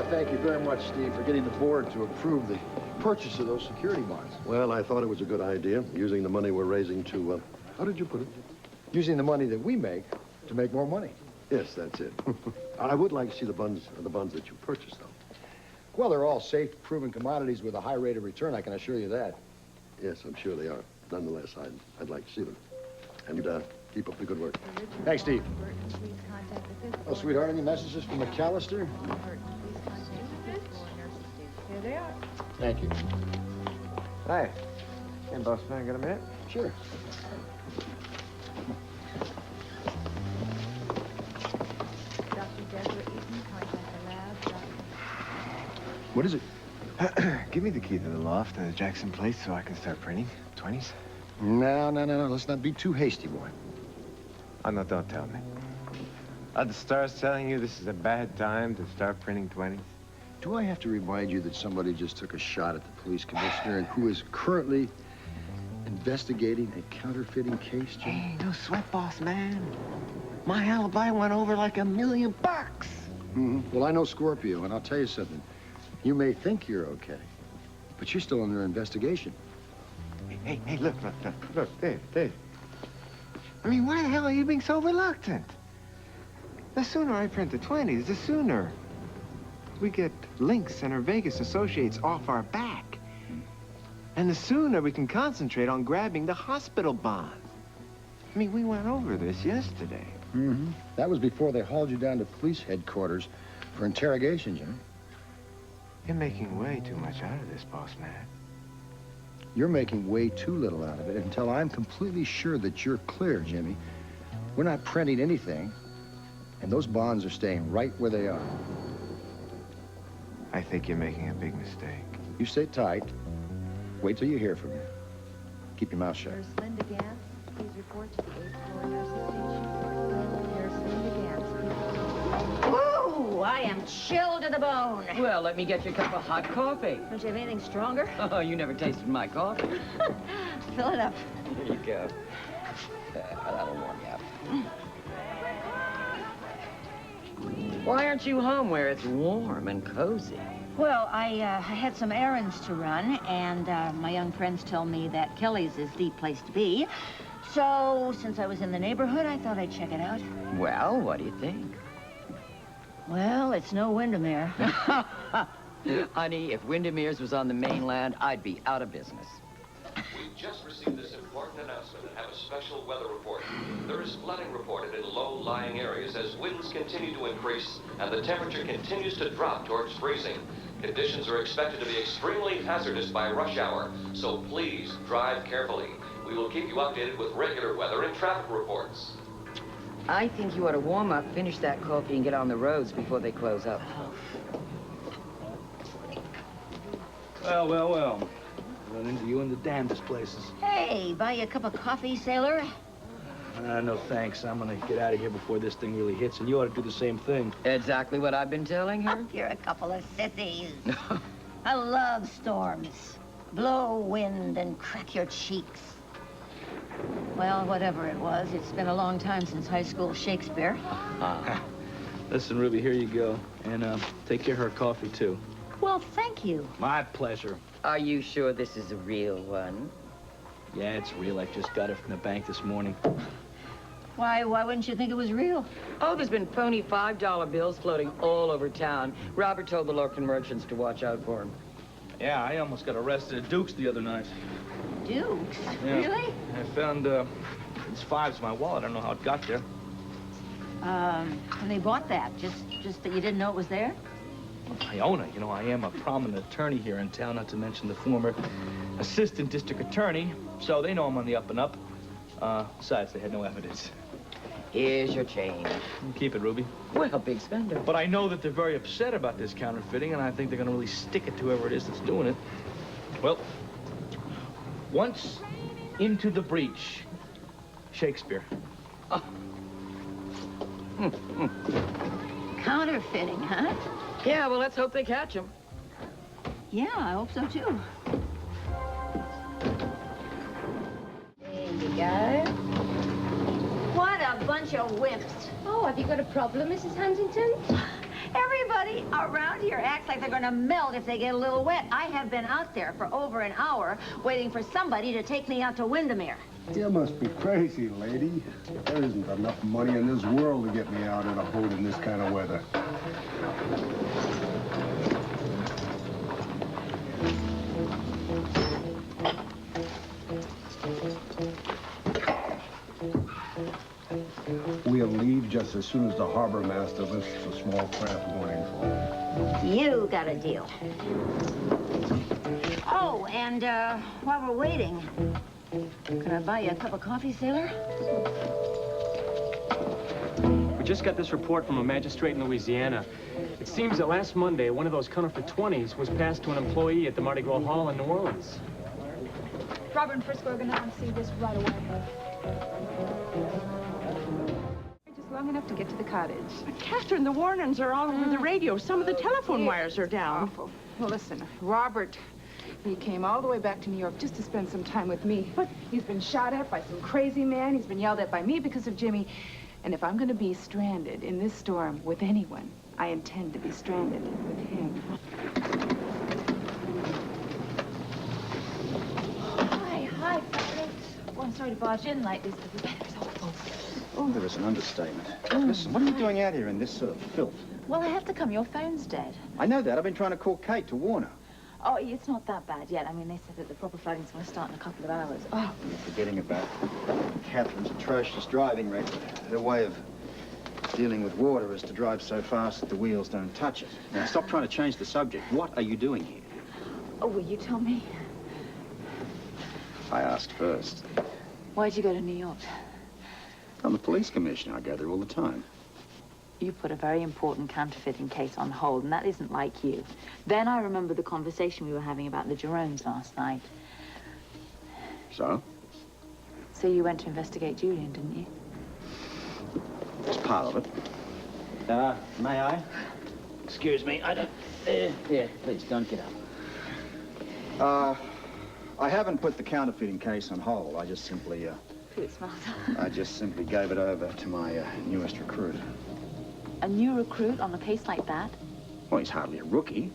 thank you very much, Steve, for getting the board to approve the purchase of those security bonds. Well, I thought it was a good idea, using the money we're raising to, how did you put it? Using the money that we make to make more money. Yes, that's it. I would like to see the bonds that you purchased, though. Well, they're all safe, proven commodities with a high rate of return, I can assure you that. Yes, I'm sure they are. Nonetheless, I'd like to see them. And keep up the good work. Thanks, Steve. Oh, sweetheart, any messages from McAllister? Here they are. Thank you. Hey, can boss man get a minute? Sure. What is it? Give me the key to the loft and the Jackson place so I can start printing. 20s? No. Let's not be too hasty, boy. Oh, no, don't tell me. Are the stars telling you this is a bad time to start printing 20s? Do I have to remind you that somebody just took a shot at the police commissioner and who is currently investigating a counterfeiting case, Jim? Hey, no sweat, boss man. My alibi went over like $1 million. Well, I know Scorpio, and I'll tell you something. You may think you're okay, but you're still under investigation. Hey, look, Dave. I mean, why the hell are you being so reluctant? The sooner I print the 20s, the sooner we get Lynx and her Vegas associates off our back. And the sooner we can concentrate on grabbing the hospital bond. I mean, we went over this yesterday. That was before they hauled you down to police headquarters for interrogation, Jimmy. You're making way too much out of this, boss man. You're making way too little out of it until I'm completely sure that you're clear, Jimmy. We're not printing anything, and those bonds are staying right where they are. I think you're making a big mistake. You stay tight. Wait till you hear from me. Keep your mouth shut. Nurse Linda Gantz, please report to the 8th floor nurses station. Nurse Linda Gantz, please. Ooh, I am chilled to the bone. Well, let me get you a cup of hot coffee. Don't you have anything stronger? Oh, you never tasted my coffee. Fill it up. Here you go. That'll warm you up. Why aren't you home where it's warm and cozy? Well, I had some errands to run, and my young friends tell me that Kelly's is the place to be. So, since I was in the neighborhood, I thought I'd check it out. Well, what do you think? Well, it's no Windermere. Honey, if Windermere's was on the mainland, I'd be out of business. We've just received this important announcement and have a special weather report. There is flooding reported in low-lying areas as winds continue to increase and the temperature continues to drop towards freezing. Conditions are expected to be extremely hazardous by rush hour, so please drive carefully. We will keep you updated with regular weather and traffic reports. I think you ought to warm up, finish that coffee, and get on the roads before they close up. Well. Run into you in the damnedest places. Hey, buy you a cup of coffee, sailor? No thanks. I'm gonna get out of here before this thing really hits, and you ought to do the same thing. Exactly what I've been telling her. You're a couple of sissies. I love storms. Blow wind and crack your cheeks. Well, whatever it was, it's been a long time since high school Shakespeare. Listen, Ruby, here you go. And take care of her coffee, too. Well, thank you. My pleasure. Are you sure this is a real one? Yeah, it's real. I just got it from the bank this morning. Why wouldn't you think it was real? Oh, there's been phony $5 bills floating all over town. Robert told the local merchants to watch out for him. Yeah, I almost got arrested at Duke's the other night. Duke's? Yeah. Really? I found these fives in my wallet. I don't know how it got there. When they bought that, just that you didn't know it was there? Iona, you know, I am a prominent attorney here in town, not to mention the former assistant district attorney, so they know I'm on the up and up. Besides, they had no evidence. Here's your change. Keep it, Ruby. Well, big spender. But I know that they're very upset about this counterfeiting, and I think they're going to really stick it to whoever it is that's doing it. Well, once into the breach, Shakespeare. Oh. Counterfeiting, huh? Yeah, well, let's hope they catch him. Yeah, I hope so, too. There you go. What a bunch of wimps. Oh, have you got a problem, Mrs. Huntington? Everybody Everybody around here acts like they're gonna melt if they get a little wet. I have been out there for over an hour waiting for somebody to take me out to Windermere. You must be crazy, lady. There isn't enough money in this world to get me out in a boat in this kind of weather. We'll leave just as soon as the harbor master lifts the small craft warning flag. You got a deal. Oh, and while we're waiting, can I buy you a cup of coffee, sailor? We just got this report from a magistrate in Louisiana. It seems that last Monday, one of those counterfeit 20s was passed to an employee at the Mardi Gras Hall in New Orleans. Robert and Frisco are going to see this right away. Just long enough to get to the cottage. Catherine, the warnings are all over the radio. Some of the telephone wires are down. Awful. Well, listen, Robert, he came all the way back to New York just to spend some time with me. But he's been shot at by some crazy man. He's been yelled at by me because of Jimmy. And if I'm going to be stranded in this storm with anyone, I intend to be stranded with him. Hi, fellas. Well, I'm sorry to barge in like this, but the weather's awful. Oh, there is an understatement. Listen, what are you doing out here in this sort of filth? Well, I have to come. Your phone's dead. I know that. I've been trying to call Kate to warn her. Oh, it's not that bad yet. I mean, they said that the proper flooding's going to start in a couple of hours. Oh. You're forgetting about Catherine's atrocious driving record. Her way of dealing with water is to drive so fast that the wheels don't touch it. Now, stop trying to change the subject. What are you doing here? Oh, will you tell me? I asked first. Why'd you go to New York? I'm the police commissioner. I go there all the time. You put a very important counterfeiting case on hold, and that isn't like you. Then I remember the conversation we were having about the Jeromes last night. So? So you went to investigate Julian, didn't you? That's part of it. May I? Excuse me, I don't... yeah, please, don't get up. I haven't put the counterfeiting case on hold. I just simply, Good smart. I just simply gave it over to my newest recruit. A new recruit on a case like that? Well, he's hardly a rookie.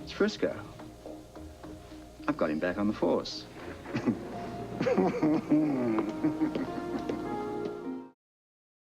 It's Frisco. I've got him back on the force.